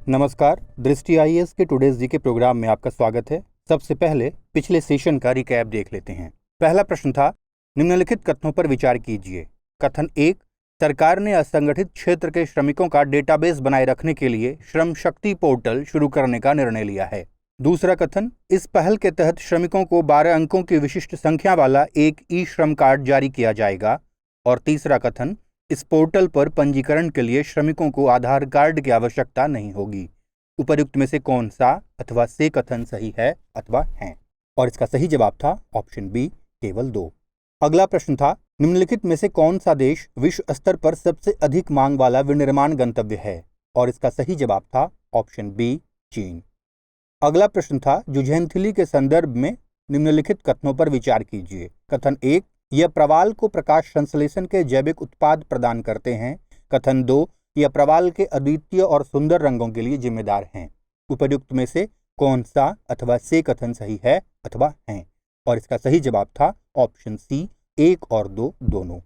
नमस्कार, दृष्टि आईएएस के टुडेज जी के प्रोग्राम में आपका स्वागत है। सबसे पहले पिछले सेशन का रिकैप देख लेते हैं। पहला प्रश्न था, निम्नलिखित कथनों पर विचार कीजिए। कथन 1, सरकार ने असंगठित क्षेत्र के श्रमिकों का डेटाबेस बनाए रखने के लिए श्रम शक्ति पोर्टल शुरू करने का निर्णय लिया है। दूसरा कथन, इस पहल के तहत श्रमिकों को 12 अंकों की विशिष्ट संख्या वाला एक ई श्रम कार्ड जारी किया जाएगा। और तीसरा कथन, इस पोर्टल पर पंजीकरण के लिए श्रमिकों को आधार कार्ड की आवश्यकता नहीं होगी। उपर्युक्त में से कौन सा अथवा से कथन सही है अथवा है? और इसका सही जवाब था ऑप्शन बी, केवल 2। अगला प्रश्न था, निम्नलिखित में से कौन सा देश विश्व स्तर पर सबसे अधिक मांग वाला विनिर्माण गंतव्य है? और इसका सही जवाब था ऑप्शन बी, चीन। अगला प्रश्न था, जुझेंथिली के संदर्भ में निम्नलिखित कथनों पर विचार कीजिए। कथन 1, यह प्रवाल को प्रकाश संश्लेषण के जैविक उत्पाद प्रदान करते हैं। कथन 2, यह प्रवाल के अद्वितीय और सुंदर रंगों के लिए जिम्मेदार हैं। उपर्युक्त में से कौन सा अथवा से कथन सही है अथवा है? और इसका सही जवाब था ऑप्शन सी, 1 और 2 दोनों।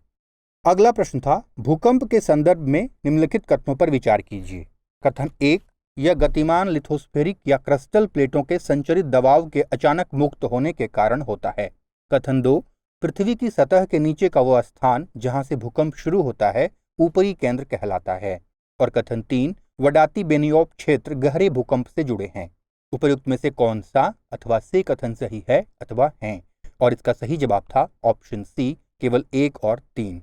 अगला प्रश्न था, भूकंप के संदर्भ में निम्नलिखित कथनों पर विचार कीजिए। कथन 1, यह गतिमान लिथोस्फेरिक या क्रिस्टल प्लेटों के संचरित दबाव के अचानक मुक्त होने के कारण होता है। कथन 2, पृथ्वी की सतह के नीचे का वह स्थान जहां से भूकंप शुरू होता है ऊपरी केंद्र कहलाता है। और कथन 3, वडाती बेनियोप क्षेत्र गहरे भूकंप से जुड़े हैं। उपर्युक्त में से कौन सा अथवा से कथन सही है अथवा है? और इसका सही जवाब था ऑप्शन सी, केवल 1 और 3।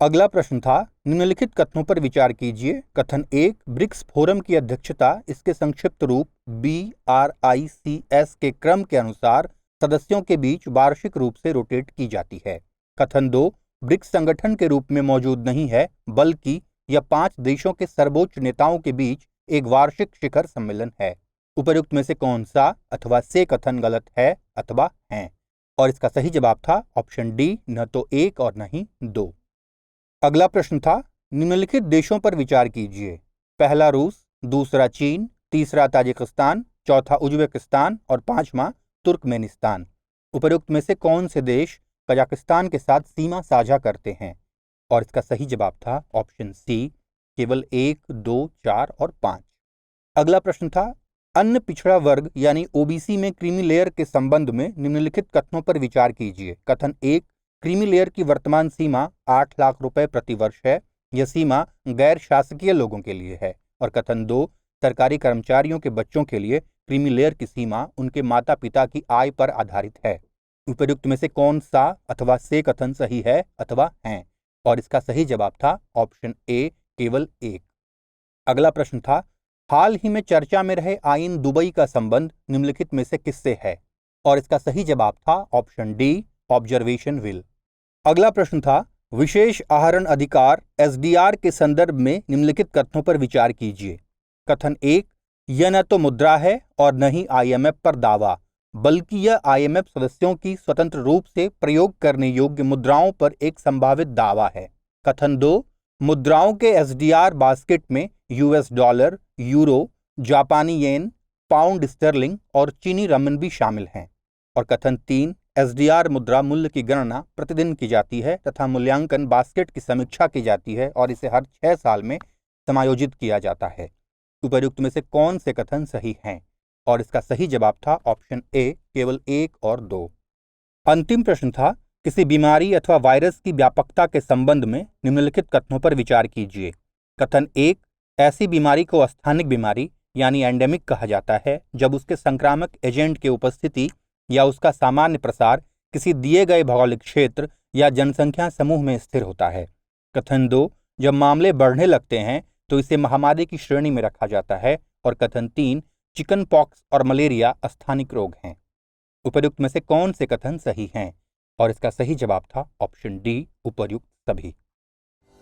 अगला प्रश्न था, निम्नलिखित कथनों पर विचार कीजिए। कथन 1, ब्रिक्स फोरम की अध्यक्षता इसके संक्षिप्त रूप BRICS के क्रम के अनुसार सदस्यों के बीच वार्षिक रूप से रोटेट की जाती है। कथन 2, ब्रिक्स संगठन के रूप में मौजूद नहीं है, बल्कि यह 5 देशों के सर्वोच्च नेताओं के बीच एक वार्षिक शिखर सम्मेलन है। उपर्युक्त में से कौन सा अथवा से कथन गलत है अथवा है? और इसका सही जवाब था ऑप्शन डी, न तो 1 और न ही 2। अगला प्रश्न था, निम्नलिखित देशों पर विचार कीजिए। पहला रूस, दूसरा चीन, तीसरा ताजिकिस्तान, चौथा उज्बेकिस्तान और 5वां तुर्कमेनिस्तान। उपर्युक्त में से कौन से देश कजाकिस्तान के साथ सीमा साझा करते हैं? और इसका सही जवाब था ऑप्शन सी, केवल 1, 2, 4 और 5। अगला प्रश्न था, अन्य पिछड़ा वर्ग यानी ओबीसी में क्रीमी लेयर के संबंध में निम्नलिखित कथनों पर विचार कीजिए। कथन 1, क्रीमी लेयर की वर्तमान सीमा 8 लाख रुपए प्रति वर्ष है। यह सीमा गैर शासकीय लोगों के लिए है। और कथन 2, सरकारी कर्मचारियों के बच्चों के लिए क्रीमी लेयर की सीमा उनके माता पिता की आय पर आधारित है। उपर्युक्त में से कौन सा अथवा से कथन सही है अथवा है? और इसका सही जवाब था ऑप्शन ए, केवल 1। अगला प्रश्न था, हाल ही में चर्चा में रहे आईन दुबई का संबंध निम्नलिखित में से किससे है? और इसका सही जवाब था ऑप्शन डी, ऑब्जर्वेशन विल। अगला प्रश्न था, विशेष आहरण अधिकार SDR के संदर्भ में निम्नलिखित कथनों पर विचार कीजिए। कथन 1, यह न तो मुद्रा है और न ही IMF पर दावा, बल्कि यह IMF सदस्यों की स्वतंत्र रूप से प्रयोग करने योग्य मुद्राओं पर एक संभावित दावा है। कथन 2, मुद्राओं के SDR बास्केट में US डॉलर, यूरो, जापानी येन, पाउंड स्टर्लिंग और चीनी रमन भी शामिल हैं। और कथन 3, SDR मुद्रा मूल्य की गणना प्रतिदिन की जाती है तथा मूल्यांकन बास्केट की समीक्षा की जाती है और इसे हर 6 साल में समायोजित किया जाता है। उपर्युक्त में से कौन से कथन सही हैं? और इसका सही जवाब था ऑप्शन ए, केवल 1 और 2। अंतिम प्रश्न था, किसी बीमारी अथवा वायरस की व्यापकता के संबंध में निम्नलिखित कथनों पर विचार कीजिए। कथन 1, ऐसी बीमारी को स्थानिक बीमारी यानी एंडेमिक कहा जाता है जब उसके संक्रामक एजेंट की उपस्थिति या उसका सामान्य प्रसार किसी दिए गए भौगोलिक क्षेत्र या जनसंख्या समूह में स्थिर होता है। कथन 2, जब मामले बढ़ने लगते हैं तो इसे महामारी की श्रेणी में रखा जाता है। और कथन 3, चिकन पॉक्स और मलेरिया स्थानिक रोग हैं। उपर्युक्त में से कौन से कथन सही हैं? और इसका सही जवाब था ऑप्शन डी, उपर्युक्त सभी।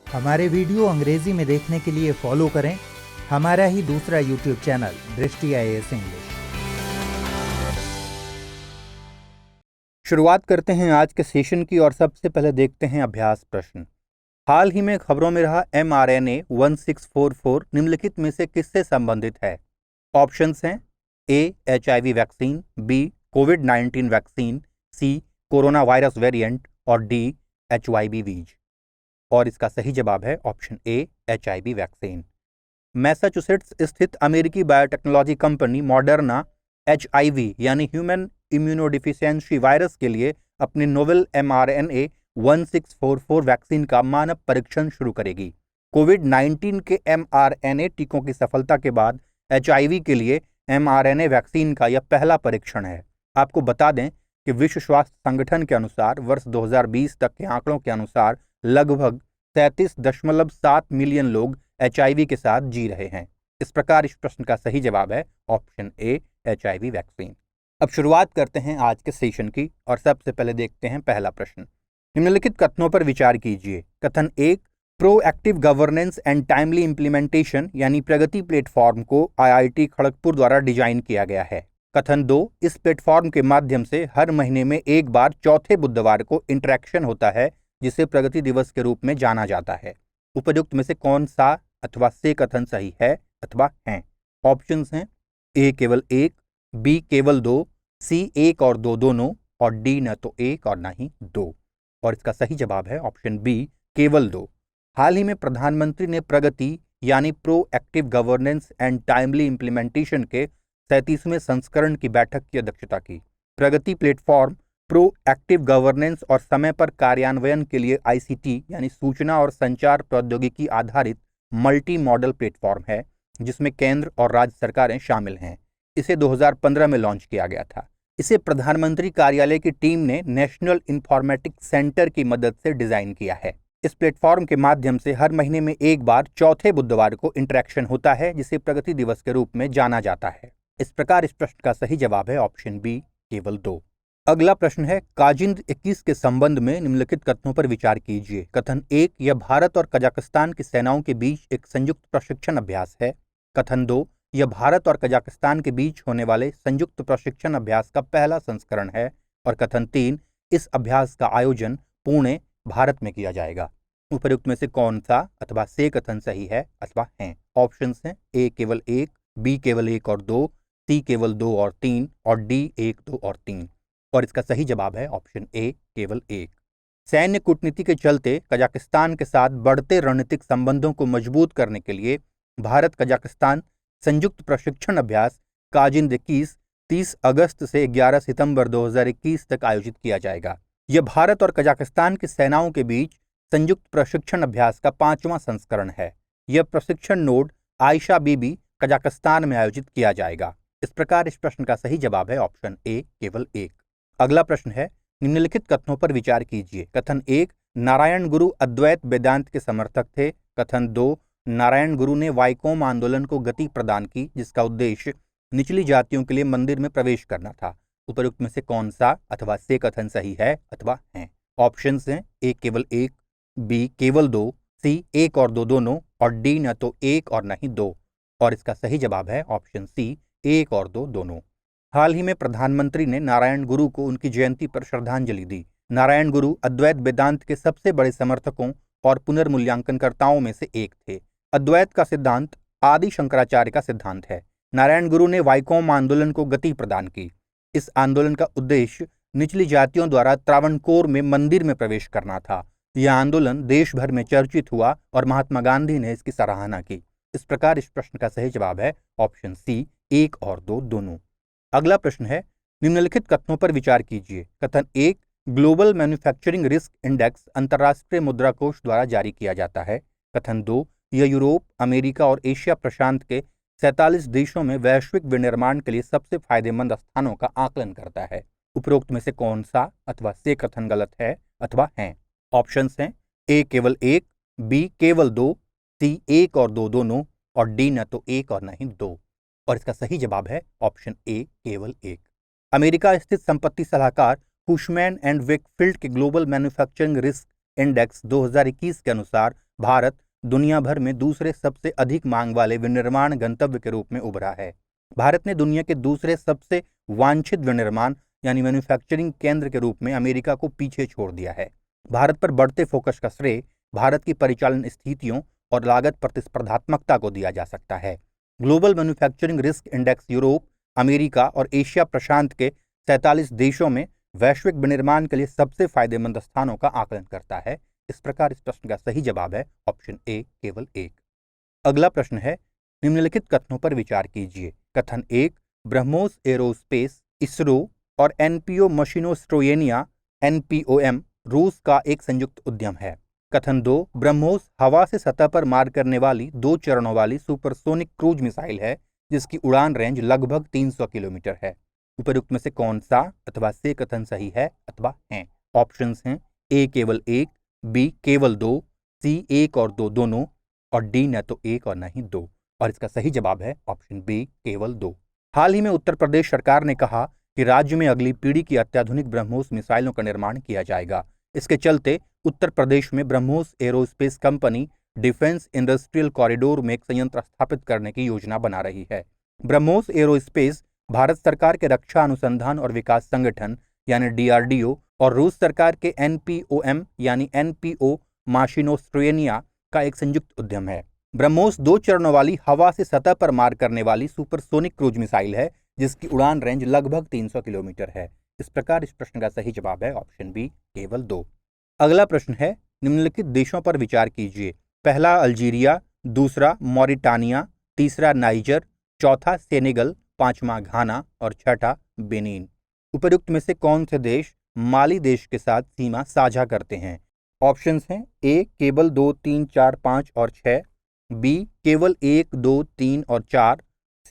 हमारे वीडियो अंग्रेजी में देखने के लिए फॉलो करें हमारा ही दूसरा यूट्यूब चैनल दृष्टि IAS इंग्लिश। शुरुआत करते हैं आज के सेशन की और सबसे पहले देखते हैं अभ्यास प्रश्न। हाल ही में खबरों में रहा mRNA 1644 निम्नलिखित में से किससे संबंधित है? ऑप्शंस हैं ए, HIV वैक्सीन, बी, कोविड-19 वैक्सीन, सी, कोरोना वायरस वेरिएंट और डी, HIV वीज। और इसका सही जवाब है option A, HIV vaccine. Massachusetts स्थित अमेरिकी बायोटेक्नोलॉजी कंपनी मॉडर्ना HIV यानी ह्यूमन इम्यूनोडिफिशियेंसी वायरस के लिए अपनी नोवेल mRNA 1644 वैक्सीन का मानव परीक्षण शुरू करेगी। कोविड-19 के mRNA टीकों की सफलता के बाद HIV के लिए mRNA वैक्सीन का यह पहला परीक्षण है। आपको बता दें कि विश्व स्वास्थ्य संगठन के अनुसार वर्ष 2020 तक के आंकड़ों के अनुसार लगभग 37.7 मिलियन लोग HIV के साथ जी रहे हैं। इस प्रकार इस प्रश्न का सही जवाब है ऑप्शन ए, HIV वैक्सीन। अब शुरुआत करते हैं आज के सेशन की और सबसे पहले देखते हैं पहला प्रश्न। निम्नलिखित कथनों पर विचार कीजिए। कथन 1, proactive governance and timely implementation यानी प्रगति प्लेटफॉर्म को IIT खड़गपुर द्वारा डिजाइन किया गया है। कथन 2, इस प्लेटफॉर्म के माध्यम से हर महीने में एक बार चौथे बुधवार को इंटरेक्शन होता है जिसे प्रगति दिवस के रूप में जाना जाता है। उपयुक्त में से कौन सा अथवा से कथन सही है अथवा हैं? ऑप्शंस हैं ए केवल 1, बी केवल 2, सी 1 और 2 दोनों और डी न तो 1 और न ही 2। और इसका सही जवाब है ऑप्शन बी केवल 2। हाल ही में प्रधानमंत्री ने प्रगति यानी proactive governance and timely implementation के 37वें संस्करण की बैठक की अध्यक्षता की। प्रगति प्लेटफॉर्म प्रोएक्टिव गवर्नेंस और समय पर कार्यान्वयन के लिए ICT यानी सूचना और संचार प्रौद्योगिकी आधारित मल्टी मॉडल प्लेटफॉर्म है जिसमें केंद्र और राज्य सरकारें शामिल हैं। इसे 2015 में लॉन्च किया गया था। इसे प्रधानमंत्री कार्यालय की टीम ने नेशनल इंफॉर्मेटिक्स सेंटर की मदद से डिजाइन किया है। इस प्लेटफॉर्म के माध्यम से हर महीने में एक बार चौथे बुधवार को इंटरेक्शन होता है जिसे प्रगति दिवस के रूप में जाना जाता है। इस प्रकार इस प्रश्न का सही जवाब है ऑप्शन बी केवल 2। अगला प्रश्न है काजिंद 21 के संबंध में निम्नलिखित कथनों पर विचार कीजिए। कथन 1, यह भारत और कजाकिस्तान की सेनाओं के बीच एक संयुक्त प्रशिक्षण अभ्यास है। कथन 2, यह भारत और कजाकिस्तान के बीच होने वाले संयुक्त प्रशिक्षण अभ्यास का पहला संस्करण है। और कथन 3, इस अभ्यास का आयोजन पुणे भारत में किया जाएगा। उपयुक्त में से कौन सा अथवा से कथन सही है अथवा हैं? ऑप्शंस हैं ए केवल 1, बी केवल 1 और 2, सी केवल 2 और 3 और डी 1, 2 और 3। और इसका सही जवाब है ऑप्शन ए केवल 1। सैन्य कूटनीति के चलते कजाकिस्तान के साथ बढ़ते रणनीतिक संबंधों को मजबूत करने के लिए भारत कजाकिस्तान संयुक्त प्रशिक्षण अभ्यास काजिंद 21 30 अगस्त से 11 सितंबर 2021 तक आयोजित किया जाएगा। यह भारत और कजाकिस्तान की सेनाओं के बीच संयुक्त प्रशिक्षण अभ्यास का 5वां संस्करण है। यह प्रशिक्षण नोड आयशा बीबी कजाकिस्तान में आयोजित किया जाएगा। इस प्रकार इस प्रश्न का सही जवाब है ऑप्शन ए केवल 1। अगला प्रश्न है निम्नलिखित कथनों पर विचार कीजिए। कथन 1, नारायण गुरु अद्वैत वेदांत के समर्थक थे। कथन 2, नारायण गुरु ने वाइकोम आंदोलन को गति प्रदान की जिसका उद्देश्य निचली जातियों के लिए मंदिर में प्रवेश करना था। उपयुक्त में से कौन सा अथवा से कथन सही है अथवा हैं? ऑप्शंस हैं ए केवल 1, बी केवल 2, सी 1 और 2 दोनों और डी न तो 1 और न ही 2। और इसका सही जवाब है ऑप्शन सी 1 और 2 दोनों। हाल ही में प्रधानमंत्री ने नारायण गुरु को उनकी जयंती पर श्रद्धांजलि दी। नारायण गुरु अद्वैत वेदांत के सबसे बड़े समर्थकों और पुनर्मूल्यांकनकर्ताओं में से एक थे। अद्वैत का सिद्धांत आदि शंकराचार्य का सिद्धांत है। नारायण गुरु ने वाइकोम आंदोलन को गति प्रदान की। इस आंदोलन का उद्देश्य निचली जातियों द्वारा त्रावणकोर में मंदिर में प्रवेश करना था। यह आंदोलन देश भर में चर्चित हुआ और महात्मा गांधी ने इसकी सराहना की। इस प्रकार इस प्रश्न का सही जवाब है ऑप्शन सी 1 और 2 दोनों। अगला प्रश्न है निम्नलिखित कथनों पर विचार कीजिए। कथन 1, ग्लोबल मैन्युफैक्चरिंग रिस्क इंडेक्स अंतर्राष्ट्रीय मुद्रा कोष द्वारा जारी किया जाता है। कथन 2, यह यूरोप, अमेरिका और एशिया प्रशांत के 47 देशों में वैश्विक विनिर्माण के लिए सबसे फायदेमंद स्थानों का आकलन करता है। उपरोक्त में से कौन सा अथवा से कथन गलत है अथवा हैं? ऑप्शंस हैं ए केवल 1, बी केवल 2, सी 1 और 2 दोनों और डी न तो 1 और न ही 2। और इसका सही जवाब है ऑप्शन ए केवल 1। अमेरिका स्थित संपत्ति सलाहकार कुशमैन एंड वेकफील्ड के ग्लोबल मैन्युफैक्चरिंग रिस्क इंडेक्स 2021 के अनुसार भारत दुनिया भर में दूसरे सबसे अधिक मांग वाले विनिर्माण गंतव्य के रूप में उभरा है। भारत ने दुनिया के दूसरे सबसे वांछित विनिर्माण यानी मैन्युफैक्चरिंग केंद्र के रूप में अमेरिका को पीछे छोड़ दिया है। भारत पर बढ़ते फोकस का श्रेय भारत की परिचालन स्थितियों और लागत प्रतिस्पर्धात्मकता को दिया जा सकता है। Global manufacturing risk index Europe, America और एशिया प्रशांत के 47 देशों में वैश्विक विनिर्माण के लिए सबसे फायदेमंद स्थानों का आकलन करता है। इस प्रकार इस प्रश्न का सही जवाब है ऑप्शन ए केवल 1। अगला प्रश्न है निम्नलिखित कथनों पर विचार कीजिए। कथन 1, ब्रह्मोस एरोस्पेस, इसरो और एनपीओ मशीनोस्ट्रोयेनिया एनपीओएम रूस का एक संयुक्त उद्यम है। कथन 2, ब्रह्मोस हवा से सतह पर मार करने वाली 2 चरणों वाली सुपरसोनिक क्रूज मिसाइल है जिसकी उड़ान रेंज लगभग 300 किलोमीटर है। उपयुक्त में से कौन सा अथवा से कथन सही है अथवा हैं? ऑप्शंस हैं ए केवल 1, बी केवल 2, सी 1 और 2 दोनों और डी न तो 1 और न ही 2। और इसका सही जवाब है ऑप्शन बी केवल 2। हाल ही में उत्तर प्रदेश सरकार ने कहा कि राज्य में अगली पीढ़ी की अत्याधुनिक ब्रह्मोस मिसाइलों का निर्माण किया जाएगा। इसके चलते उत्तर प्रदेश में BrahMos aerospace company defence industrial corridor में एक संयंत्र स्थापित करने की योजना बना रही है। ब्रह्मोस एरोस्पेस भारत सरकार के रक्षा अनुसंधान और विकास संगठन यानी डीआरडीओ और रूस सरकार के एनपीओएम यानी एनपीओ मशीनोस्ट्रोयेनिया का एक संयुक्त उद्यम है। ब्रह्मोस 2 चरणों वाली हवा से सतह पर मार करने वाली सुपरसोनिक क्रूज मिसाइल है जिसकी उड़ान रेंज लगभग 300 किलोमीटर है। इस प्रकार इस प्रश्न का सही जवाब है ऑप्शन बी केवल 2। अगला प्रश्न है, निम्नलिखित देशों पर विचार कीजिए। पहला अल्जीरिया, दूसरा मॉरिटानिया, तीसरा नाइजर, चौथा सेनेगल, पांचवा घाना और छठा बेनिन। उपयुक्त में से कौन से देश माली देश के साथ सीमा साझा करते हैं? ऑप्शंस हैं ए केवल 2, 3, 4, 5 और 6, बी केवल 1, 2, 3 और 4,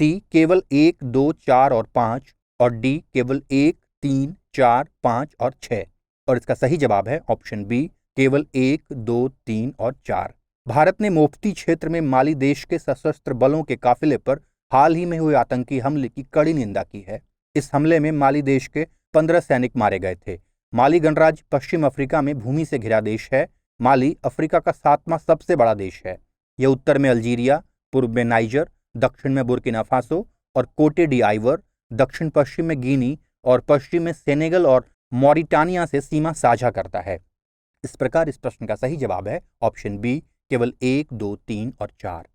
सी केवल 1, 2, 4 और 5 और डी केवल 1, 3, 4, 5 और 6। और इसका सही जवाब है ऑप्शन बी केवल 1, 2, 3 और 4। भारत ने मोफ्ती क्षेत्र में माली देश के सशस्त्र बलों के काफिले पर हाल ही में हुए आतंकी हमले की कड़ी निंदा की है। इस हमले में माली देश के 15 सैनिक मारे गए थे। माली गणराज्य पश्चिम अफ्रीका में भूमि से घिरा देश है। माली अफ्रीका का 7वां सबसे बड़ा देश है। यह उत्तर में अल्जीरिया, पूर्व में नाइजर, दक्षिण में बुर्किना फासो और कोटे डी आइवर, दक्षिण पश्चिम में गिनी और पश्चिम में सेनेगल और मॉरिटानिया से सीमा साझा करता है। इस प्रकार इस प्रश्न का सही जवाब है ऑप्शन बी केवल 1, 2, 3 और 4।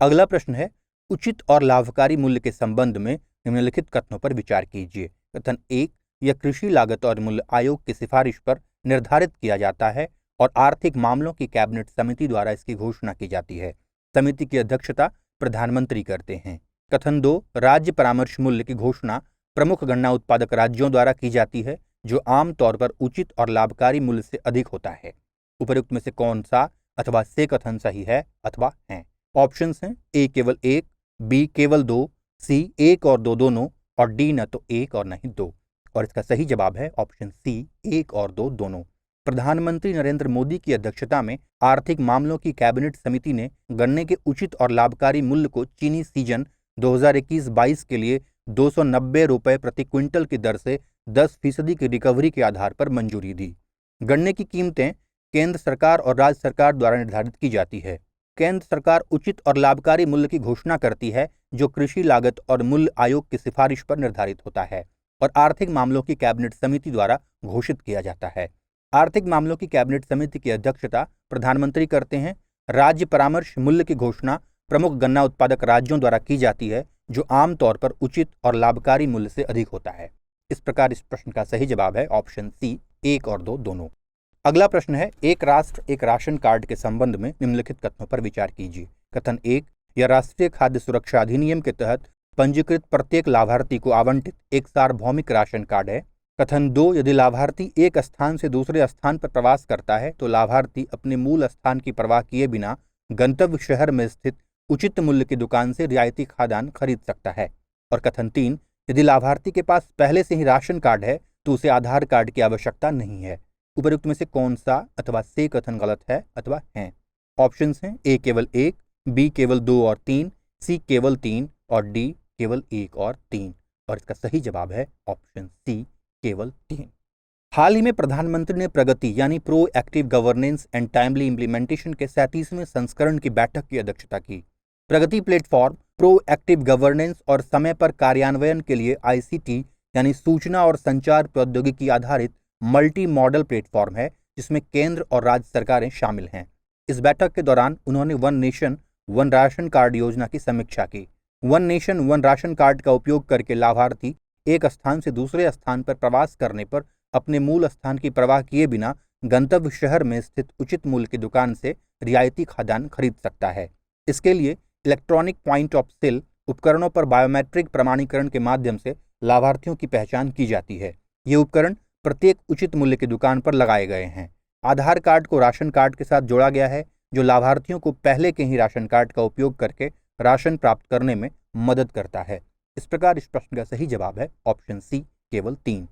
अगला प्रश्न है, उचित और लाभकारी मूल्य के संबंध में निम्नलिखित कथनों पर विचार कीजिए। कथन 1, यह कृषि लागत और मूल्य आयोग की सिफारिश पर निर्धारित किया जाता है और आर्थिक मामलों की कैबिनेट समिति द्वारा इसकी घोषणा की जाती है। समिति की अध्यक्षता प्रधानमंत्री करते हैं। कथन 2, राज्य परामर्श मूल्य की घोषणा प्रमुख गन्ना उत्पादक राज्यों द्वारा की जाती है जो आमतौर पर उचित और लाभकारी मूल्य से अधिक होता है। उपयुक्त में से कौन सा अथवा से कथन सही है अथवा हैं? ऑप्शंस हैं ए केवल 1, बी केवल 2, सी 1 और 2 दोनों और डी न तो 1 और न ही 2। और इसका सही जवाब है ऑप्शन सी 1 और 2 दोनों। प्रधानमंत्री नरेंद्र मोदी की अध्यक्षता में आर्थिक मामलों की कैबिनेट समिति ने गन्ने के उचित और लाभकारी मूल्य को चीनी सीजन 2021-22 के लिए 290 रुपये प्रति क्विंटल की दर से 10% की रिकवरी के आधार पर मंजूरी दी। गन्ने की कीमतें केंद्र सरकार और राज्य सरकार द्वारा निर्धारित की जाती है। केंद्र सरकार उचित और लाभकारी मूल्य की घोषणा करती है जो कृषि लागत और मूल्य आयोग की सिफारिश पर निर्धारित होता है और आर्थिक मामलों की कैबिनेट समिति द्वारा घोषित किया जाता है। आर्थिक मामलों की कैबिनेट समिति की अध्यक्षता प्रधानमंत्री करते हैं। राज्य परामर्श मूल्य की घोषणा प्रमुख गन्ना उत्पादक राज्यों द्वारा की जाती है जो आमतौर पर उचित और लाभकारी मूल्य से अधिक होता है। इस प्रकार इस प्रश्न का सही जवाब है ऑप्शन सी 1 और 2 दोनों। अगला प्रश्न है, एक राष्ट्र एक राशन कार्ड के संबंध में निम्नलिखित कथनों पर विचार कीजिए। कथन 1, यह राष्ट्रीय खाद्य सुरक्षा अधिनियम के तहत पंजीकृत प्रत्येक लाभार्थी को आवंटित एक सार्वभौमिक राशन कार्ड है। कथन 2, यदि लाभार्थी एक स्थान से दूसरे स्थान पर प्रवास करता है तो लाभार्थी अपने मूल स्थान की परवाह किए बिना गंतव्य शहर में स्थित उचित मूल्य की दुकान से रियायती खाद्यान्न खरीद सकता है। और कथन 3, यदि लाभार्थी के पास पहले से ही राशन कार्ड है तो उसे आधार कार्ड की आवश्यकता नहीं है। उपयुक्त में से कौन सा अथवा से कथन गलत है अथवा हैं? ऑप्शंस हैं ए केवल 1, बी केवल 2 और 3, सी केवल 3 और डी केवल 1 और 3। और इसका सही जवाब है ऑप्शन सी केवल 3। हाल ही में प्रधानमंत्री ने प्रगति यानी pro active governance and timely implementation के 37वें संस्करण की बैठक की अध्यक्षता की। प्रगति प्लेटफॉर्म प्रो एक्टिव गवर्नेंस और समय पर कार्यान्वयन के लिए आईसीटी यानी सूचना और संचार प्रौद्योगिकी आधारित मल्टी मॉडल प्लेटफॉर्म है जिसमें केंद्र और राज्य सरकारें शामिल हैं। इस बैठक के दौरान उन्होंने one nation one ration card योजना की समीक्षा की। One nation one ration card का उपयोग करके लाभार्थी एक स्थान से दूसरे स्थान पर प्रवास करने पर अपने मूल स्थान की परवाह किए बिना गंतव्य शहर में स्थित उचित मूल्य की दुकान से रियायती खाद्यान्न खरीद सकता है। इसके लिए इलेक्ट्रॉनिक पॉइंट ऑफ सेल उपकरणों पर बायोमेट्रिक प्रमाणीकरण के माध्यम से लाभार्थियों की पहचान की जाती है। ये उपकरण प्रत्येक उचित मूल्य की दुकान पर लगाए गए हैं। आधार कार्ड को राशन कार्ड के साथ जोड़ा गया है, जो लाभार्थियों को पहले के ही राशन कार्ड का उपयोग करके राशन प्राप्त करने में मदद करता है। इस प्रकार इस प्रश्न का सही जवाब है ऑप्शन सी, केवल 3।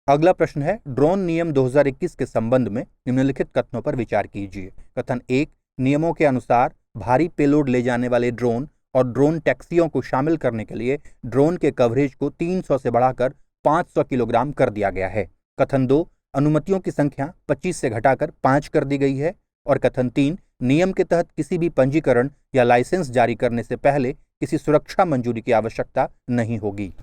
अगला प्रश्न है, ड्रोन नियम 2021 के संबंध में निम्नलिखित कथनों पर विचार कीजिए। कथन 1, नियमों के अनुसार भारी पेलोड ले जाने वाले ड्रोन और ड्रोन टैक्सियों को शामिल करने के लिए ड्रोन के कवरेज को 300 से बढ़ाकर 500 किलोग्राम कर दिया गया है। कथन 2, अनुमतियों की संख्या 25 से घटाकर 5 कर दी गई है। और कथन 3, नियम के तहत किसी भी पंजीकरण या लाइसेंस जारी करने से पहले किसी सुरक्षा मंजूरी की आवश्यकता नहीं होगी।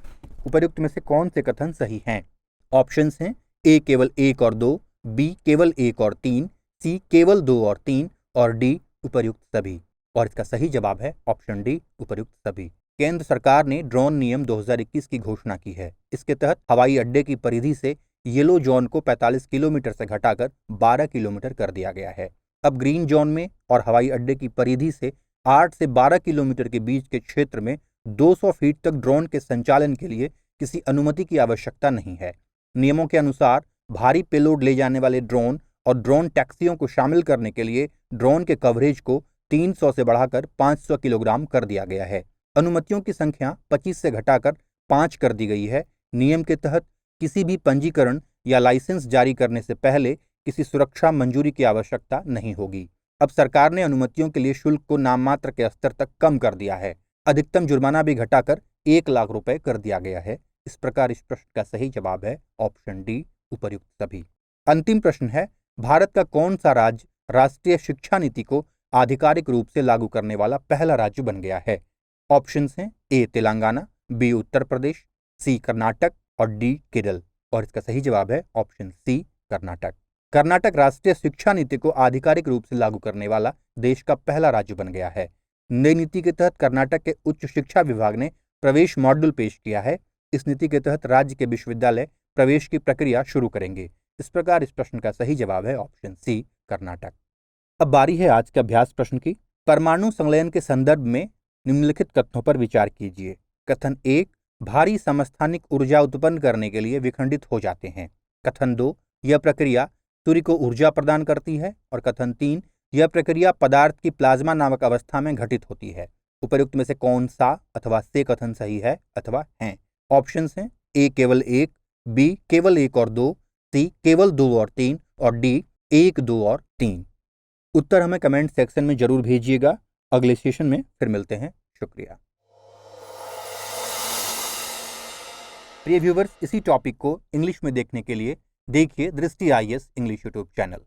उपर्युक्त में से कौन से कथन सही हैं? ऑप्शंस हैं ए केवल 1 और 2, बी केवल 1 और 3, सी केवल 2 और 3 और डी उपर्युक्त सभी। और इसका सही जवाब है ऑप्शन डी, उपर्युक्त सभी। केंद्र सरकार ने ड्रोन नियम 2021 की घोषणा की है। इसके तहत हवाई अड्डे की परिधि से येलो जोन को 45 किलोमीटर से घटाकर 12 किलोमीटर कर दिया गया है। अब ग्रीन जोन में और हवाई अड्डे की परिधि से 8 से 12 किलोमीटर के बीच के क्षेत्र में 200 फीट तक ड्रोन के संचालन के लिए किसी अनुमति की आवश्यकता नहीं है। नियमों के अनुसार भारी पेलोड ले जाने वाले ड्रोन और ड्रोन टैक्सियों को शामिल करने के लिए ड्रोन के कवरेज को 300 से बढ़ाकर 500 किलोग्राम कर दिया गया है। अनुमतियों की संख्या 25 से घटाकर 5 कर दी गई है। नियम के तहत किसी भी पंजीकरण या लाइसेंस जारी करने से पहले किसी सुरक्षा मंजूरी की आवश्यकता नहीं होगी। अब सरकार ने अनुमतियों के लिए शुल्क को नाम मात्र के स्तर तक कम कर दिया है। अधिकतम जुर्माना भी घटाकर 1 लाख रुपए कर दिया गया है। इस प्रकार इस प्रश्न का सही जवाब है ऑप्शन डी, उपर्युक्त सभी। अंतिम प्रश्न है, भारत का कौन सा राज्य राष्ट्रीय शिक्षा नीति को आधिकारिक रूप से लागू करने वाला पहला राज्य बन गया है? ऑप्शंस हैं ए तेलंगाना, बी उत्तर प्रदेश, सी कर्नाटक और डी केरल। और इसका सही जवाब है ऑप्शन सी, कर्नाटक। कर्नाटक राष्ट्रीय शिक्षा नीति को आधिकारिक रूप से लागू करने वाला देश का पहला राज्य बन गया है। नई नीति के तहत कर्नाटक के उच्च शिक्षा विभाग ने प्रवेश मॉड्यूल पेश किया है। इस नीति के तहत राज्य के विश्वविद्यालय प्रवेश की प्रक्रिया शुरू करेंगे। इस प्रकार इस प्रश्न का सही जवाब है ऑप्शन सी, कर्नाटक। अब बारी है आज के अभ्यास प्रश्न की। परमाणु संलयन के संदर्भ में निम्नलिखित कथनों पर विचार कीजिए। कथन 1, भारी समस्थानिक ऊर्जा उत्पन्न करने के लिए विखंडित हो जाते हैं। कथन 2, यह प्रक्रिया सूर्य को ऊर्जा प्रदान करती है। और कथन 3, यह प्रक्रिया पदार्थ की प्लाज्मा नामक अवस्था में घटित होती है। उपर्युक्त में से कौन सा अथवा से कथन सही है अथवा हैं? ऑप्शंस हैं ए केवल 1, बी केवल 1 और 2, सी केवल 2 और 3 और डी 1, 2 और 3। उत्तर हमें कमेंट सेक्शन में जरूर भेजिएगा। अगले सेशन में फिर मिलते हैं। शुक्रिया। प्रिय व्यूवर्स, इसी टॉपिक को इंग्लिश में देखने के लिए देखिए दृष्टि IAS इंग्लिश यूट्यूब चैनल।